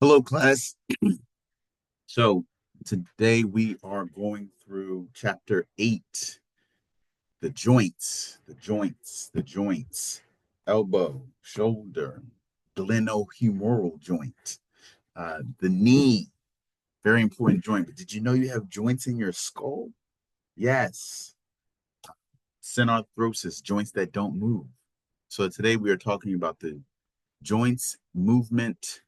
Hello, class. So today we are going through chapter 8, the joints, the joints, elbow, shoulder, glenohumeral joint, the knee, very important joint. But did you know you have joints in your skull? Yes. Synarthrosis, joints that don't move. So today we are talking about the joints movement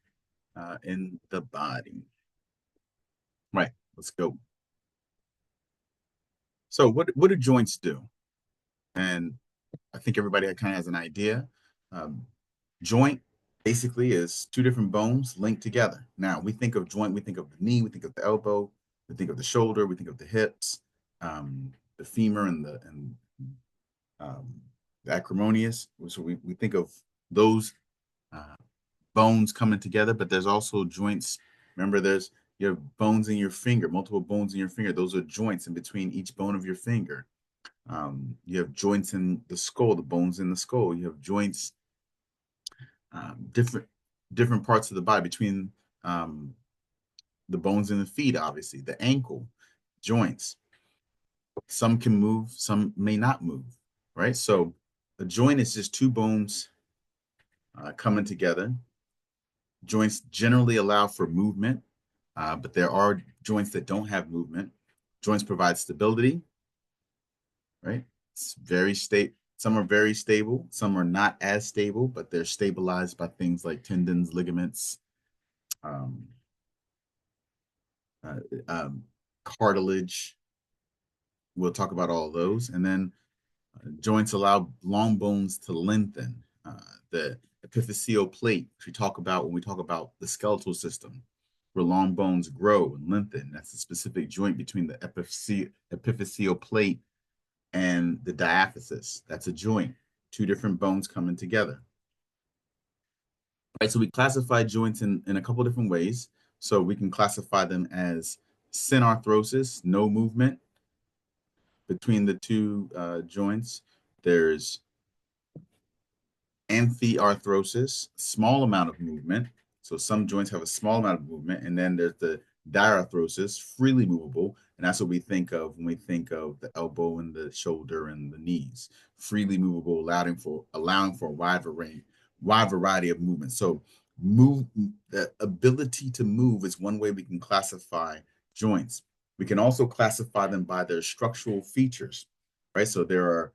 in the body. Right, let's go. So what do joints do? And I think everybody kind of has an idea. Um, Joint basically is two different bones linked together. Now we think of joint, we think of the knee, we think of the elbow, we think of the shoulder, we think of the hips, the femur, um, the acromion. So we think of those uh, bones coming together. But there's also joints. Remember, you have bones in your finger, multiple bones in your finger. Those are joints in between each bone of your finger. You have joints in the skull, the bones in the skull. You have joints, different parts of the body between um, the bones in the feet, obviously, the ankle, joints. Some can move, some may not move, right? So a joint is just two bones coming together. Joints generally allow for movement, but there are joints that don't have movement. Joints provide stability, right? It's very stable. Some are very stable. Some are not as stable, but they're stabilized by things like tendons, ligaments, um, uh, um, cartilage. We'll talk about all of those. And then joints allow long bones to lengthen. The epiphyseal plate, which we talk about when we talk about the skeletal system, where long bones grow and lengthen. That's a specific joint between the epiphyseal plate and the diaphysis. That's a joint, two different bones coming together. Right, so we classify joints in a couple different ways. So we can classify them as synarthrosis, no movement between the two joints. There's amphiarthrosis, small amount of movement. So some joints have a small amount of movement. And then there's the diarthrosis, freely movable. And that's what we think of when we think of the elbow and the shoulder and the knees. Freely movable, allowing for a wide variety of movement. So the ability to move is one way we can classify joints. We can also classify them by their structural features, right? So there are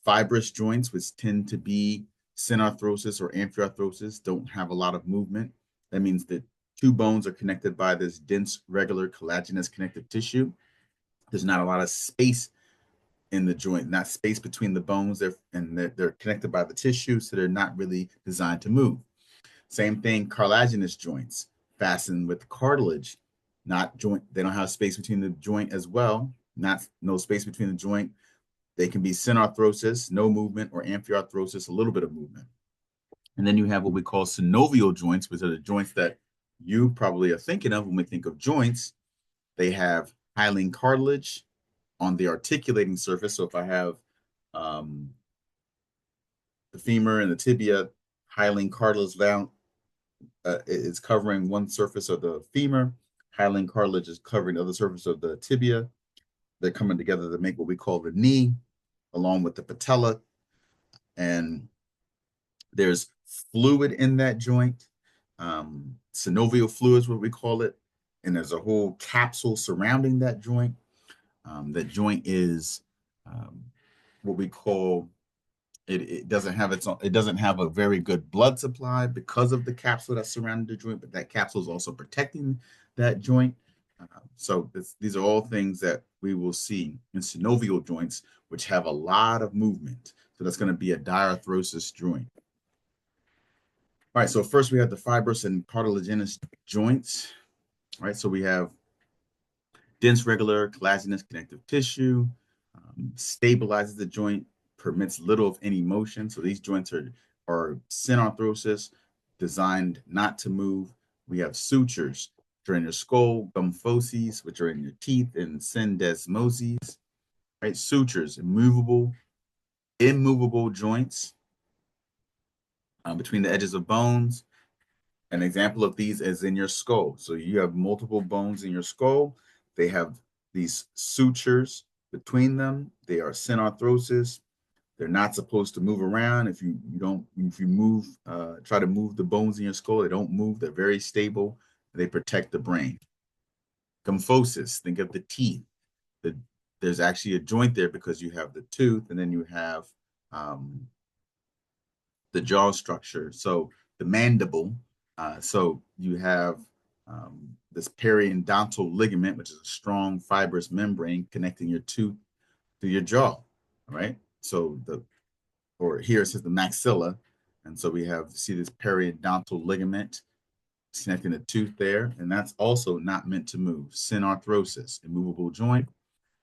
fibrous joints, which tend to be synarthrosis or amphiarthrosis, don't have a lot of movement. That means that two bones are connected by this dense, regular, collagenous connective tissue. There's not a lot of space in the joint, not space between the bones. They're connected by the tissue, so they're not really designed to move. Same thing, cartilaginous joints fastened with cartilage, not joint. They don't have space between the joint as well. Not no space between the joint. They can be synarthrosis, no movement, or amphiarthrosis, a little bit of movement. And then you have what we call synovial joints, which are the joints that you probably are thinking of when we think of joints. They have hyaline cartilage on the articulating surface. So if I have um, the femur and the tibia, hyaline cartilage down is covering one surface of the femur. Hyaline cartilage is covering the other surface of the tibia. They're coming together to make what we call the knee, along with the patella. And there's fluid in that joint. Synovial fluid is what we call it. And there's a whole capsule surrounding that joint. That joint is um, what we call it doesn't have it doesn't have a very good blood supply because of the capsule that's surrounding the joint, but that capsule is also protecting that joint. These are all things that we will see in synovial joints, which have a lot of movement. So that's going to be a diarthrosis joint. All right, so first we have the fibrous and cartilaginous joints. All right, so we have dense, regular, collagenous connective tissue, stabilizes the joint, permits little of any motion. So these joints are synarthrosis, designed not to move. We have sutures, which are in your skull, gumphoses, which are in your teeth, and syndesmoses. Right, sutures, immovable joints between the edges of bones. An example of these is in your skull. So you have multiple bones in your skull. They have these sutures between them. They are synarthrosis. They're not supposed to move around. If you move, try to move the bones in your skull, they don't move. They're very stable. They protect the brain. Kymphosis, think of the teeth. The, there's actually a joint there because you have the tooth, and then you have um, the jaw structure. So the mandible. So you have this periodontal ligament, which is a strong fibrous membrane connecting your tooth to your jaw. Right. So or here it says the maxilla. And so we have, see this periodontal ligament connecting the tooth there. And that's also not meant to move. Synarthrosis, immovable joint.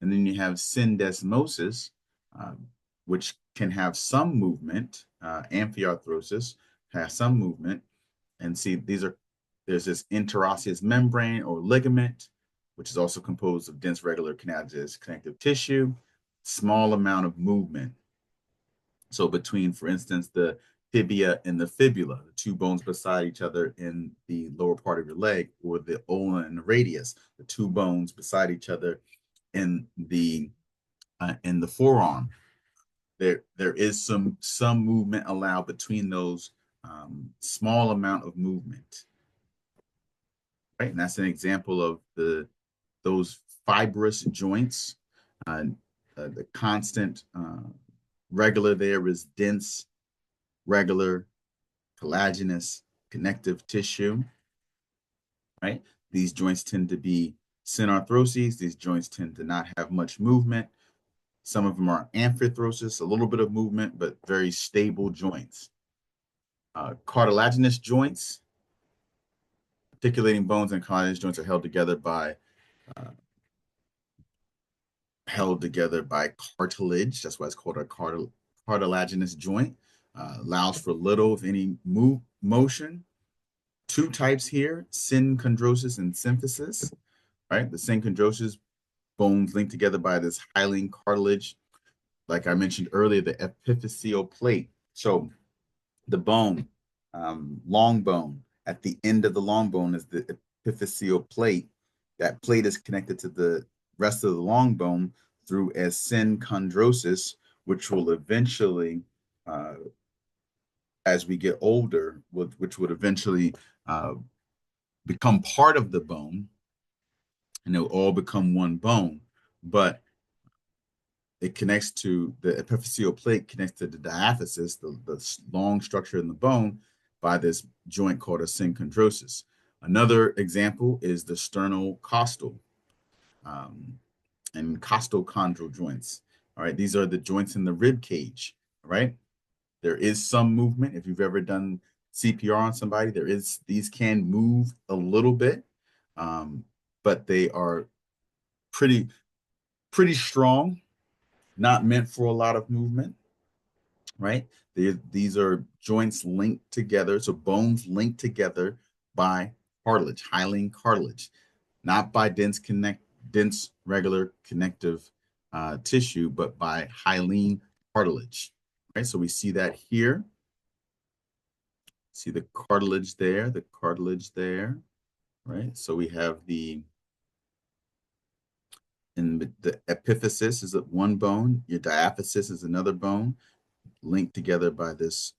And then you have syndesmosis, uh, which can have some movement. Amphiarthrosis has some movement. And see, there's this interosseous membrane or ligament, which is also composed of dense regular canalized connective tissue, small amount of movement. So between, for instance, the tibia and the fibula, the two bones beside each other in the lower part of your leg, or the ulna and the radius, the two bones beside each other in the forearm. There is some movement allowed between those, small amount of movement, right? And that's an example of those fibrous joints. Uh, the constant regular there is dense, regular, collagenous, connective tissue, right? These joints tend to be synarthroses. These joints tend to not have much movement. Some of them are amphithrosis, a little bit of movement, but very stable joints. Cartilaginous joints, articulating bones and cartilaginous joints are uh, held together by cartilage. That's why it's called a cartilaginous joint. Allows for little, if any, motion. Two types here: synchondrosis and symphysis. Right, the synchondrosis, bones linked together by this hyaline cartilage. Like I mentioned earlier, the epiphyseal plate. So the bone, long bone, at the end of the long bone is the epiphyseal plate. That plate is connected to the rest of the long bone through a synchondrosis, which will eventually, uh, as we get older, which would eventually uh, become part of the bone, and they'll all become one bone. But it connects to the epiphyseal plate, connects to the diaphysis, the long structure in the bone, by this joint called a synchondrosis. Another example is the sternocostal um, and costochondral joints. All right, these are the joints in the rib cage. All right, there is some movement. If you've ever done CPR on somebody, these can move a little bit, um, but they are pretty strong, not meant for a lot of movement, right? These are joints linked together, so bones linked together by cartilage, hyaline cartilage, not by dense regular connective tissue, but by hyaline cartilage, right? So we see that here. See the cartilage there, right? So we have the epiphysis is one bone, your diaphysis is another bone, linked together by this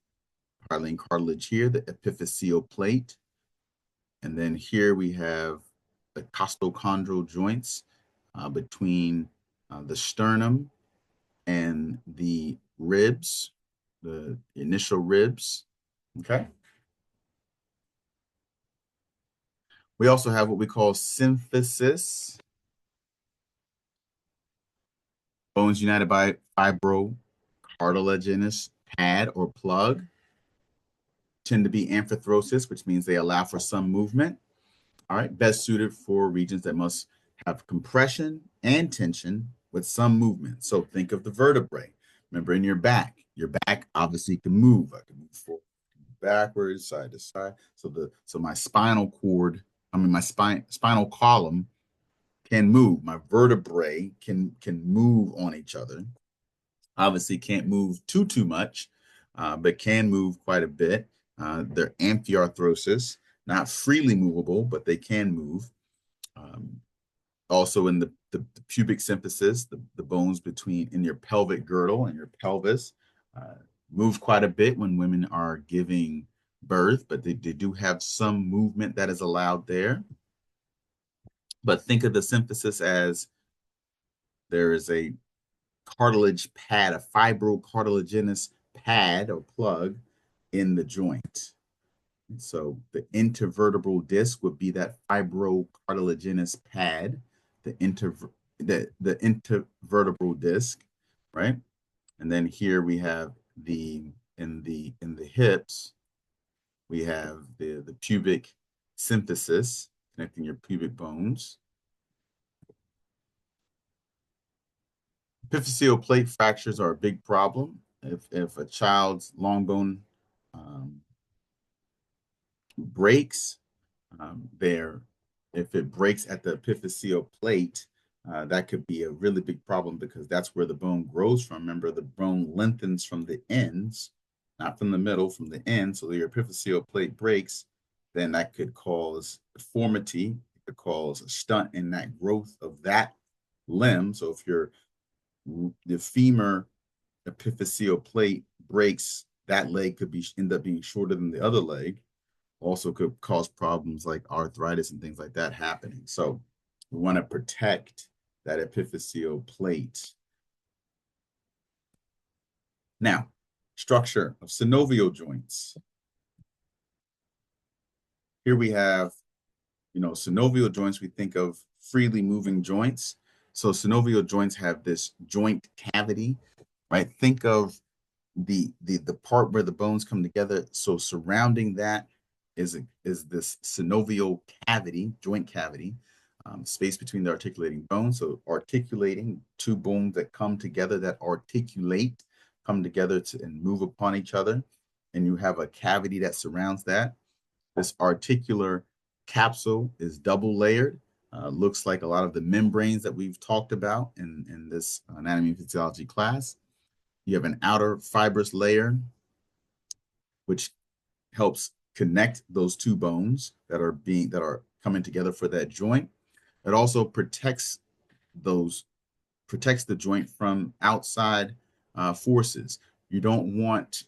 hyaline cartilage here, the epiphyseal plate. And then here we have the costochondral joints between the sternum and the ribs, the initial ribs. Okay. We also have what we call symphysis, bones united by fibrocartilaginous pad or plug. Tend to be amphithrosis, which means they allow for some movement. All right, best suited for regions that must have compression and tension with some movement. So think of the vertebrae. Remember, in your back obviously can move. I can move forward, backwards, side to side. So my spinal cord, my spinal column can move. My vertebrae can move on each other. Obviously, can't move too much, but can move quite a bit. They're amphiarthrosis. not freely movable, but they can move. Um, Also in the pubic symphysis, the bones between in your pelvic girdle and your pelvis uh, move quite a bit when women are giving birth, but they do have some movement that is allowed there. But think of the symphysis as there is a cartilage pad, a fibrocartilaginous pad or plug in the joint. So the intervertebral disc would be that fibrocartilaginous pad, the intervertebral disc, right? And then here we have the hips, we have the pubic symphysis connecting your pubic bones. Epiphyseal plate fractures are a big problem. If a child's long bone um, breaks, there, if it breaks at the epiphyseal plate, that could be a really big problem because that's where the bone grows from. Remember, the bone lengthens from the ends, not from the middle, from the end. So your epiphyseal plate breaks, then that could cause deformity. It could cause a stunt in that growth of that limb. So if the femur epiphyseal plate breaks, that leg could end up being shorter than the other leg. Also could cause problems like arthritis and things like that happening. So we want to protect that epiphyseal plate. Now, structure of synovial joints. Here we have, synovial joints, we think of freely moving joints. So synovial joints have this joint cavity, right? Think of the part where the bones come together. So surrounding that is this synovial cavity, joint cavity, space between the articulating bones. So articulating two bones that come together, that articulate, come together and move upon each other. And you have a cavity that surrounds that. This articular capsule is double layered. Looks like a lot of the membranes that we've talked about in this anatomy and physiology class. You have an outer fibrous layer, which helps connect those two bones that are coming together for that joint. It also protects the joint from outside forces. You don't want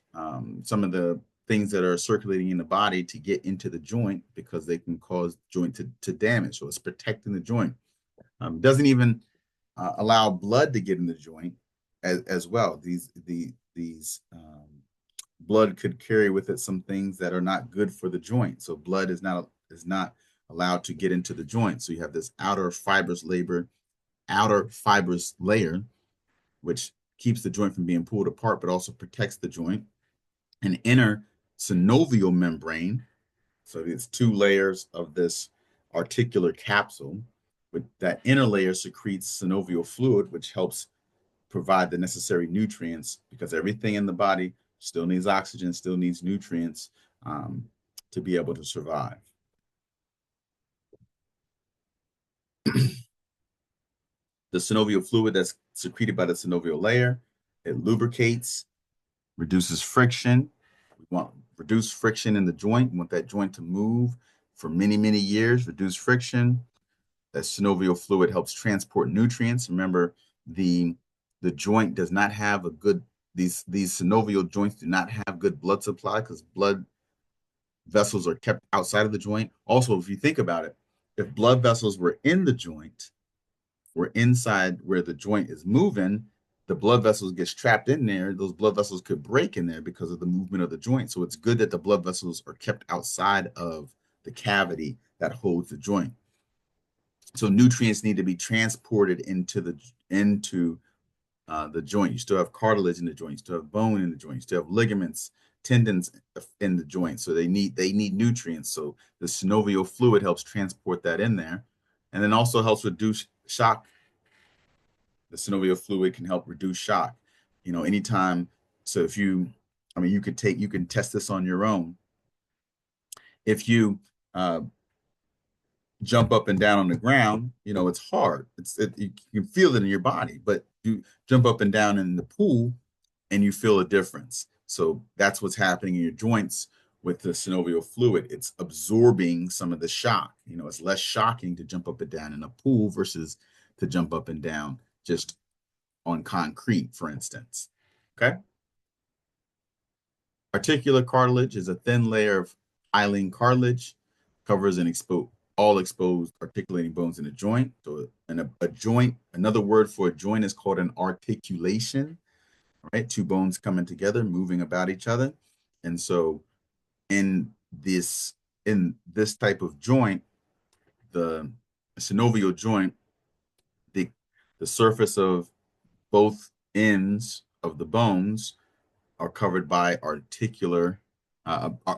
some of the things that are circulating in the body to get into the joint because they can cause joint to damage. So it's protecting the joint. Doesn't even allow blood to get in the joint as well. These blood could carry with it some things that are not good for the joint. So blood is not allowed to get into the joint. So you have this outer fibrous layer, which keeps the joint from being pulled apart, but also protects the joint. An inner synovial membrane. So it's two layers of this articular capsule. With that inner layer secretes synovial fluid, which helps provide the necessary nutrients because everything in the body still needs oxygen, still needs nutrients to be able to survive. The synovial fluid that's secreted by the synovial layer, it lubricates, reduces friction. We want reduced friction in the joint. We want that joint to move for many, many years, reduce friction. That synovial fluid helps transport nutrients. Remember, the joint does not have a good, these synovial joints do not have good blood supply because blood vessels are kept outside of the joint. Also, if you think about it, if blood vessels were in the joint, were inside where the joint is moving, the blood vessels gets trapped in there. Those blood vessels could break in there because of the movement of the joint. So it's good that the blood vessels are kept outside of the cavity that holds the joint. So nutrients need to be transported into the joint. You still have cartilage in the joint. You still have bone in the joint. You still have ligaments, tendons in the joint. So they need nutrients. So the synovial fluid helps transport that in there, and then also helps reduce shock. The synovial fluid can help reduce shock. Anytime. So you can test this on your own. If you jump up and down on the ground, it's hard. You can feel it in your body, but you jump up and down in the pool and you feel a difference. So that's what's happening in your joints with the synovial fluid, it's absorbing some of the shock. It's less shocking to jump up and down in a pool versus to jump up and down just on concrete, for instance. Okay. Articular cartilage is a thin layer of hyaline cartilage, covers and all exposed articulating bones in a joint. So, a joint, another word for a joint is called an articulation, right? Two bones coming together, moving about each other. And so, in this type of joint, the synovial joint, the surface of both ends of the bones are covered by are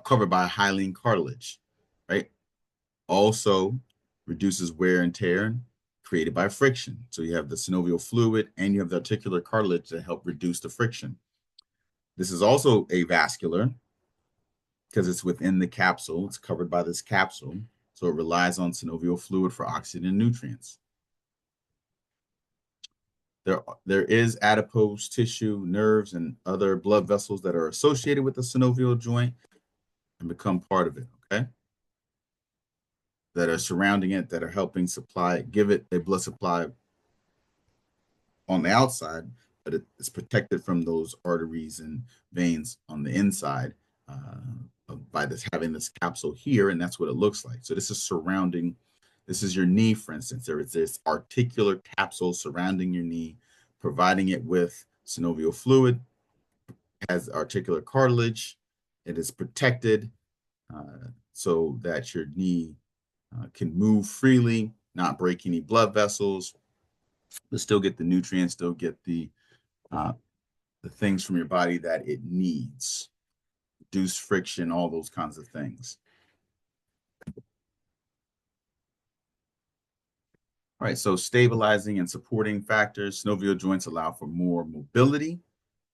covered by hyaline cartilage, right? Also reduces wear and tear created by friction. So you have the synovial fluid and you have the articular cartilage that help reduce the friction. This is also avascular because it's within the capsule. It's covered by this capsule. So it relies on synovial fluid for oxygen and nutrients. There is adipose tissue, nerves, and other blood vessels that are associated with the synovial joint and become part of it, okay? That are surrounding it, that are helping give it a blood supply on the outside, but it's protected from those arteries and veins on the inside by having this capsule here, and that's what it looks like. So this is your knee, for instance. There is this articular capsule surrounding your knee, providing it with synovial fluid, has articular cartilage. It is protected so that your knee can move freely, not break any blood vessels, but still get the nutrients, still get the things from your body that it needs, reduce friction, all those kinds of things. All right, so stabilizing and supporting factors. Synovial joints allow for more mobility,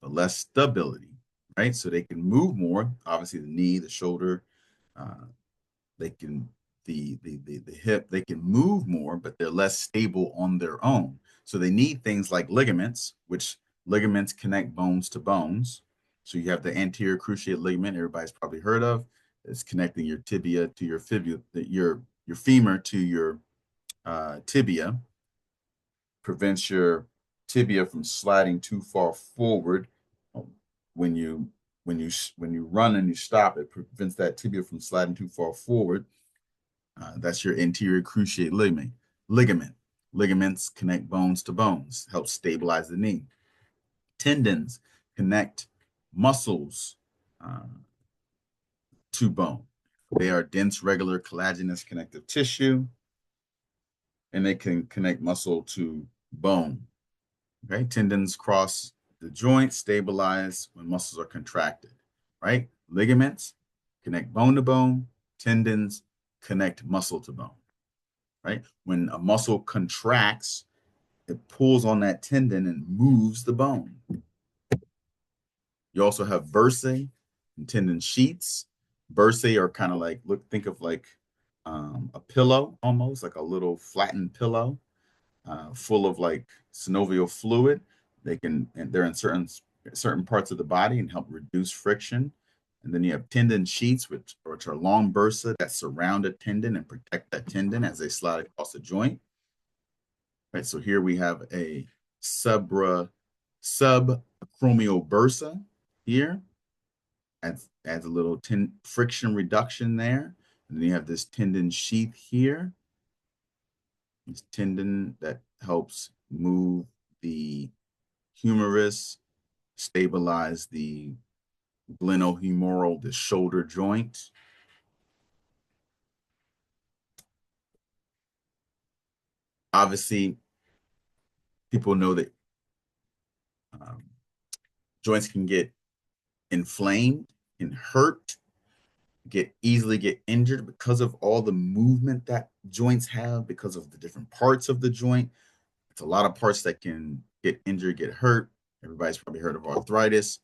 but less stability, right? So they can move more. Obviously, the knee, the shoulder, they can the hip, they can move more, but they're less stable on their own. So they need things like ligaments, which ligaments connect bones to bones. So you have the anterior cruciate ligament, everybody's probably heard of. It's connecting your tibia to your fibula, your femur to your tibia, prevents your tibia from sliding too far forward. When you run and you stop, it prevents that tibia from sliding too far forward. That's your anterior cruciate ligament. Ligaments connect bones to bones, help stabilize the knee. Tendons connect muscles to bone. They are dense, regular, collagenous connective tissue, and they can connect muscle to bone. Okay, tendons cross the joint, stabilize when muscles are contracted. Right, ligaments connect bone to bone. Tendons connect muscle to bone. Right, when a muscle contracts, it pulls on that tendon and moves the bone. You also have bursae and tendon sheets. Bursae are kind of like, think of like a pillow, almost like a little flattened pillow, full of like synovial fluid. And they're in certain parts of the body and help reduce friction. And then you have tendon sheets, which are long bursa that surround a tendon and protect that tendon as they slide across the joint. Right, so here we have a subacromial bursa here, adds a little friction reduction there. And then you have this tendon sheath here, this tendon that helps move the humerus, stabilize the glenohumeral, the shoulder joint. Obviously, people know that joints can get inflamed, can hurt, easily get injured because of all the movement that joints have, because of the different parts of the joint. It's a lot of parts that can get injured, get hurt. Everybody's probably heard of arthritis.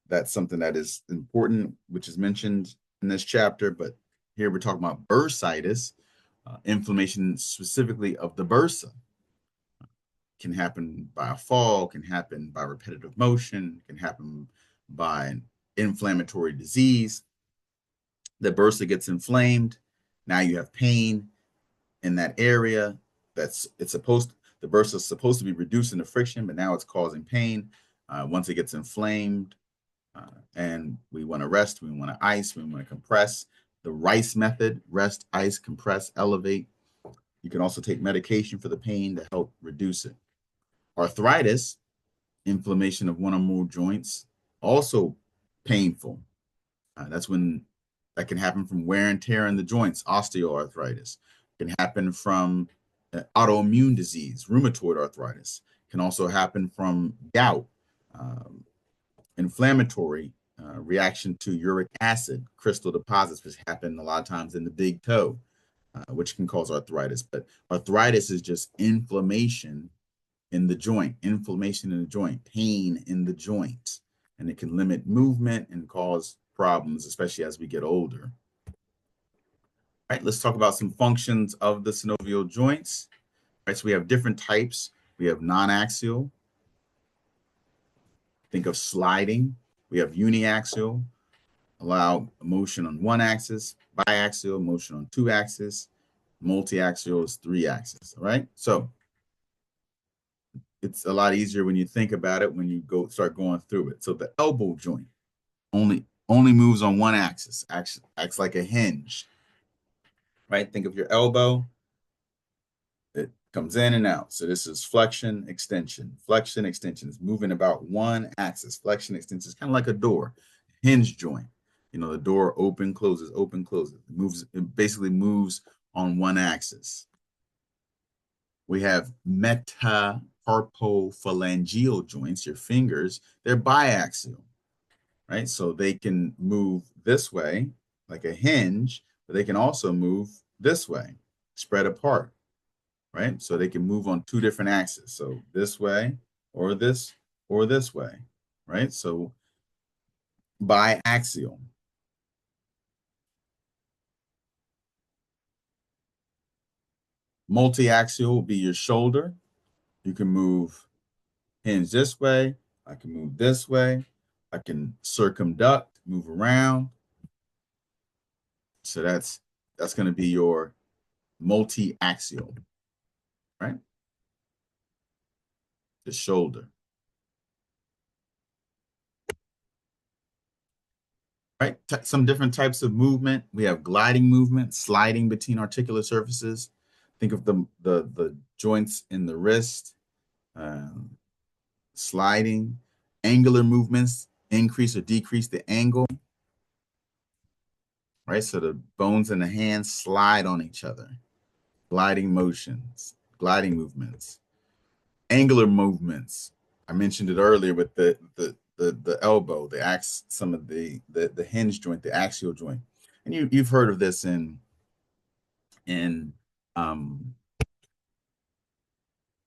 That's something that is important, which is mentioned in this chapter. But here we're talking about bursitis, inflammation specifically of the bursa. Can happen by a fall, can happen by repetitive motion, can happen by inflammatory disease. The bursa gets inflamed. Now you have pain in that area. The bursa is supposed to be reducing the friction, but now it's causing pain. Once it gets inflamed, and we want to rest, we want to ice, we want to compress. The RICE method: rest, ice, compress, elevate. You can also take medication for the pain to help reduce it. Arthritis, inflammation of one or more joints, also painful. That's when that can happen from wear and tear in the joints, osteoarthritis. It can happen from autoimmune disease, rheumatoid arthritis. It can also happen from gout, um, inflammatory reaction to uric acid, crystal deposits, which happen a lot of times in the big toe, which can cause arthritis. But arthritis is just inflammation in the joint, pain in the joint, and it can limit movement and cause problems, especially as we get older. All right, let's talk about some functions of the synovial joints. All right, so we have different types. We have non-axial. Think of sliding. We have uniaxial, allow motion on one axis, biaxial, motion on two axes, multi-axial is three axis. All right, so it's a lot easier when you think about it when you start going through it. So the elbow joint only moves on one axis, acts like a hinge, right? Think of your elbow. It comes in and out. So this is flexion, extension. Flexion, extension is moving about one axis. Flexion, extension is kind of like a door, hinge joint. You know, the door open, closes, open, closes. It basically moves on one axis. We have metacarpophalangeal joints, your fingers. They're biaxial, right? So they can move this way like a hinge, but they can also move this way, spread apart, right? So they can move on two different axes. So this way or this way, right? So biaxial. Multi-axial will be your shoulder. You can move hinge this way. I can move this way. I can circumduct, move around. So that's going to be your multi-axial, right? The shoulder. Right? Some different types of movement. We have gliding movement, sliding between articular surfaces. Think of the joints in the wrist, um, sliding, angular movements, increase or decrease the angle, right? So the bones in the hand slide on each other. Gliding motions, gliding movements, angular movements. I mentioned it earlier with the elbow, some of the hinge joint, the axial joint, and you've heard of this in um,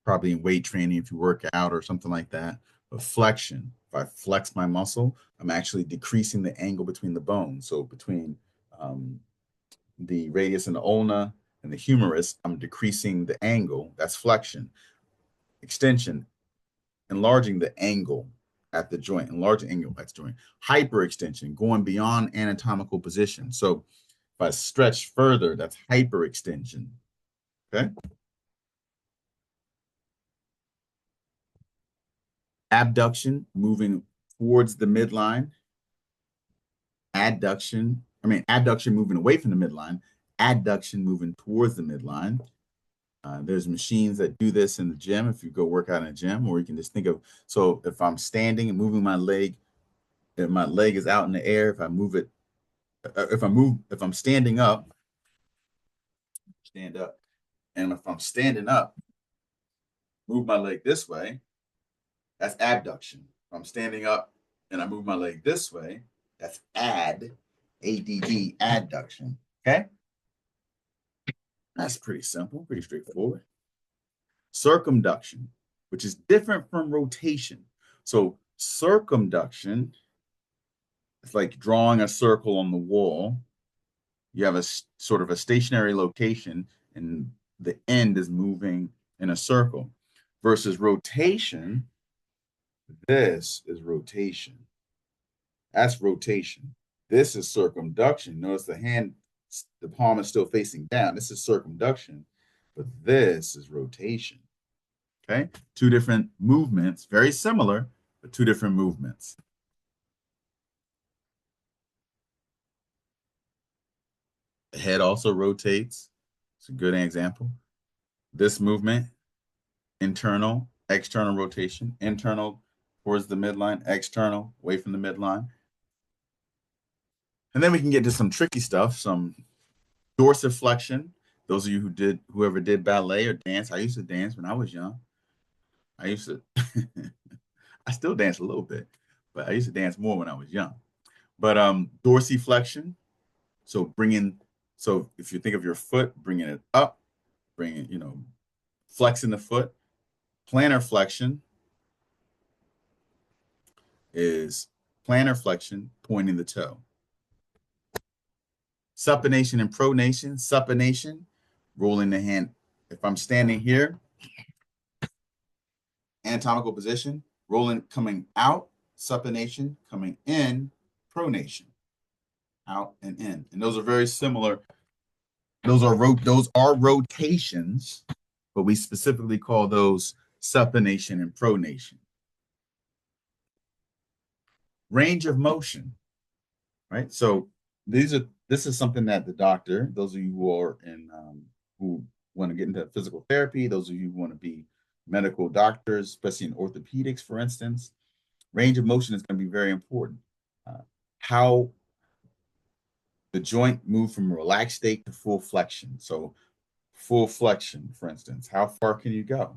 probably in weight training if you work out or something like that. But flexion, if I flex my muscle, I'm actually decreasing the angle between the bones. So between um, the radius and the ulna and the humerus, I'm decreasing the angle. That's flexion. Extension, enlarging the angle at the joint, enlarging angle at the joint. Hyperextension, going beyond anatomical position. So if I stretch further, that's hyperextension. Okay. Abduction, moving towards the midline. Abduction moving away from the midline. Adduction moving towards the midline. There's machines that do this in the gym if you go work out in a gym, or you can just think of, so if I'm standing and moving my leg, if my leg is out in the air, if I move it, if I'm standing up, stand up, and if I'm standing up, move my leg this way, that's abduction. If I'm standing up and I move my leg this way, that's ADD, adduction. Okay? That's pretty simple, pretty straightforward. Circumduction, which is different from rotation. So circumduction, it's like drawing a circle on the wall. You have a sort of a stationary location and the end is moving in a circle. Versus rotation, this is rotation. That's rotation. This is circumduction. Notice the palm is still facing down. This is circumduction, but this is rotation. Okay, two different movements, very similar, but two different movements. The head also rotates. It's a good example. This movement, internal, external rotation, internal towards the midline, external, away from the midline. And then we can get to some tricky stuff, some dorsiflexion. Those of you whoever did ballet or dance, I used to dance when I was young. I used to, I still dance a little bit, but I used to dance more when I was young. But dorsiflexion, so so if you think of your foot, bringing it up, bringing, flexing the foot. Plantar flexion is plantar flexion, pointing the toe. Supination and pronation. Supination, rolling the hand. If I'm standing here, anatomical position, rolling, coming out, supination, coming in, pronation, out and in. And those are very similar. Those are rotations, but we specifically call those supination and pronation. Range of motion, right? So this is something that the doctor, those of you who are who want to get into physical therapy, those of you who want to be medical doctors, especially in orthopedics, for instance, range of motion is going to be very important. How the joint move from relaxed state to full flexion. So full flexion, for instance, how far can you go?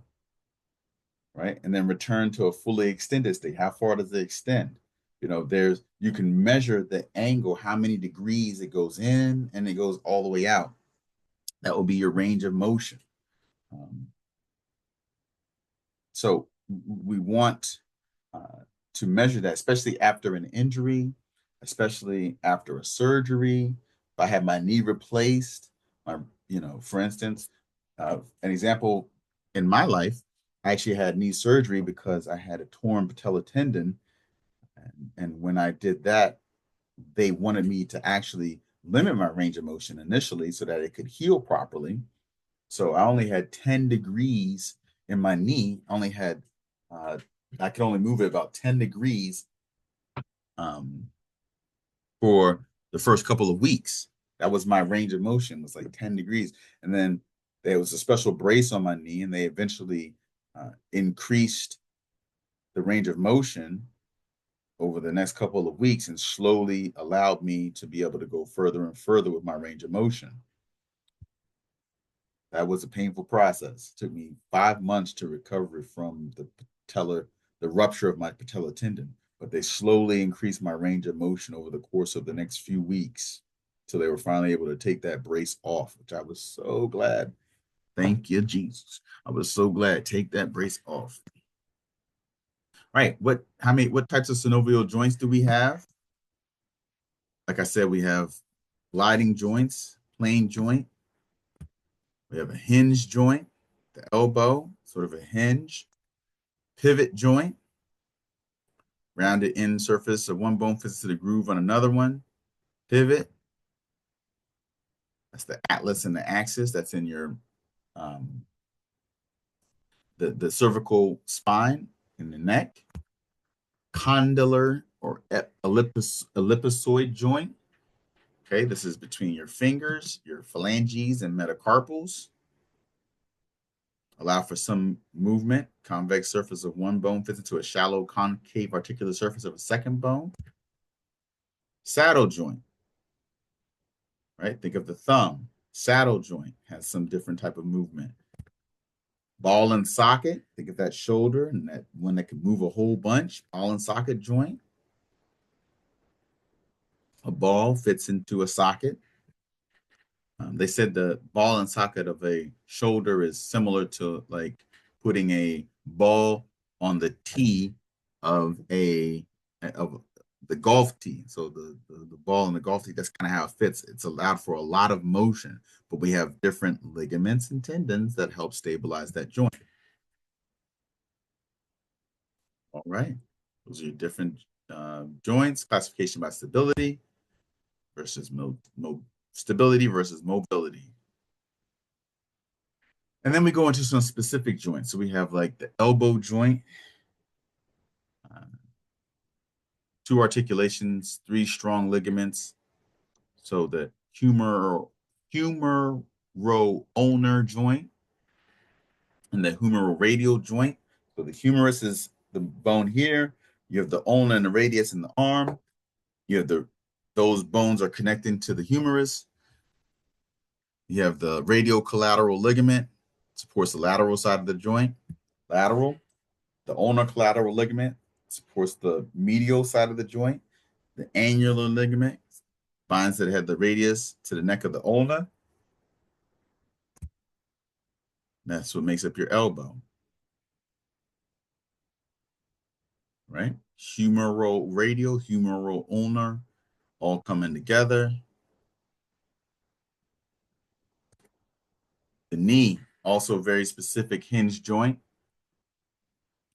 Right? And then return to a fully extended state. How far does it extend? You can measure the angle, how many degrees it goes in and it goes all the way out. That will be your range of motion. So we want to measure that, especially after an injury, especially after a surgery. If I had my knee replaced, for instance, an example in my life, I actually had knee surgery because I had a torn patella tendon. And when I did that, they wanted me to actually limit my range of motion initially so that it could heal properly. So I only had 10 degrees in my knee. I could only move it about 10 degrees for the first couple of weeks. That was my range of motion, was like 10 degrees. And then there was a special brace on my knee, and they eventually increased the range of motion over the next couple of weeks and slowly allowed me to be able to go further and further with my range of motion. That was a painful process. It took me 5 months to recover from the rupture of my patella tendon, but they slowly increased my range of motion over the course of the next few weeks. So they were finally able to take that brace off, which I was so glad. Thank you, Jesus. I was so glad. Take that brace off. Right. What types of synovial joints do we have? Like I said, we have gliding joints, plane joint. We have a hinge joint, the elbow, sort of a hinge. Pivot joint, rounded end surface of one bone fits to the groove on another one. Pivot. That's the atlas and the axis. That's in your the cervical spine in the neck. Condylar or ellipsoid joint. Okay, this is between your fingers, your phalanges and metacarpals. Allow for some movement. Convex surface of one bone fits into a shallow concave articular surface of a second bone. Saddle joint. Right? Think of the thumb. Saddle joint has some different type of movement. Ball and socket. Think of that shoulder and that one that can move a whole bunch. Ball and socket joint. A ball fits into a socket. They said the ball and socket of a shoulder is similar to like putting a ball on the tee of the golf tee. So the ball in the golf tee, that's kind of how it fits. It's allowed for a lot of motion, but we have different ligaments and tendons that help stabilize that joint. All right. Those are your different joints, classification by stability versus stability versus mobility. And then we go into some specific joints. So we have like the elbow joint, uh, two articulations, three strong ligaments. So the humeral ulnar joint and the humeral radial joint. So the humerus is the bone here. You have the ulna and the radius in the arm. You have those bones are connecting to the humerus. You have the radial collateral ligament, supports the lateral side of the joint. Lateral. The ulnar collateral ligament supports the medial side of the joint. The annular ligament binds to the head of the radius to the neck of the ulna. That's what makes up your elbow, right? Humeral radial, humeral ulnar, all coming together. The knee, also a very specific hinge joint.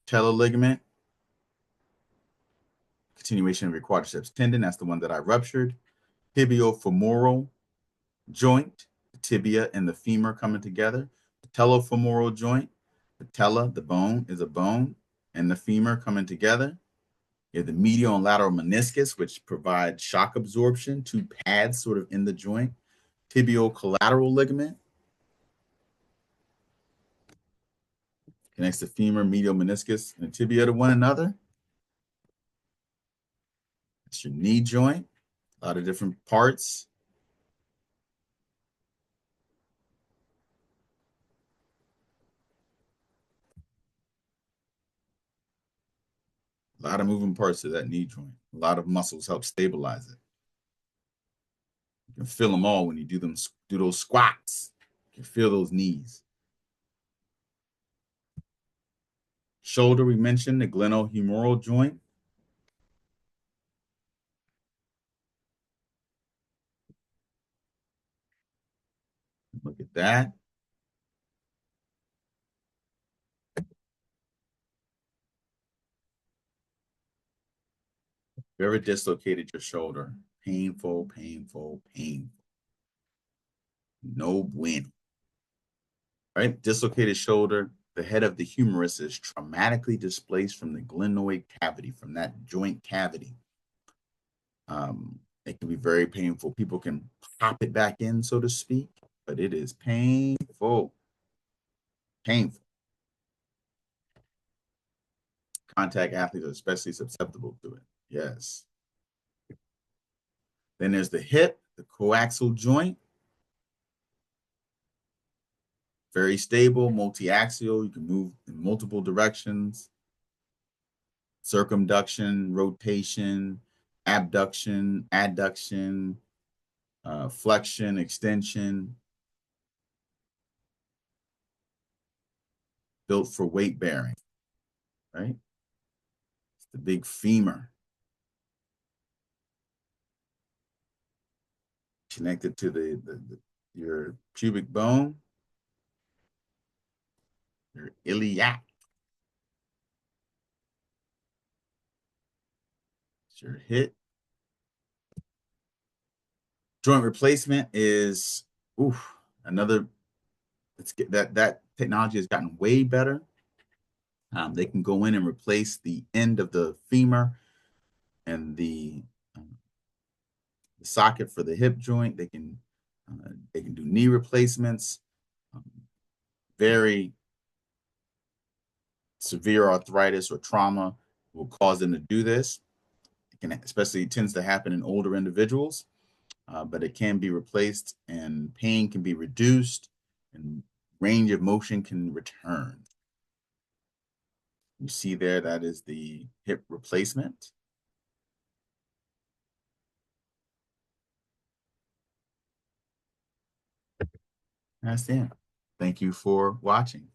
Patellar ligament, continuation of your quadriceps tendon. That's the one that I ruptured. Tibiofemoral joint, the tibia and the femur coming together. Patellofemoral joint, patella, the bone, is a bone, and the femur coming together. You have the medial and lateral meniscus, which provide shock absorption, two pads sort of in the joint. Tibial collateral ligament connects the femur, medial meniscus, and the tibia to one another. That's your knee joint, a lot of different parts. A lot of moving parts to that knee joint. A lot of muscles help stabilize it. You can feel them all when you do those squats. You can feel those knees. Shoulder, we mentioned the glenohumeral joint. Look at that. If you ever dislocated your shoulder, painful, painful, painful. No bueno. Right? Dislocated shoulder, the head of the humerus is traumatically displaced from the glenoid cavity, from that joint cavity. It can be very painful. People can pop it back in, so to speak, but it is painful. Painful. Contact athletes are especially susceptible to it. Yes. Then there's the hip, the coaxial joint. Very stable, multi-axial. You can move in multiple directions. Circumduction, rotation, abduction, adduction, flexion, extension. Built for weight bearing, right? It's the big femur. Connected to your pubic bone, your iliac. It's your hip. Joint replacement is another. That technology has gotten way better. They can go in and replace the end of the femur and the socket for the hip joint. They can do knee replacements. Very severe arthritis or trauma will cause them to do this. It can, especially tends to happen in older individuals, but it can be replaced and pain can be reduced and range of motion can return. You see there, that is the hip replacement. That's it. Thank you for watching.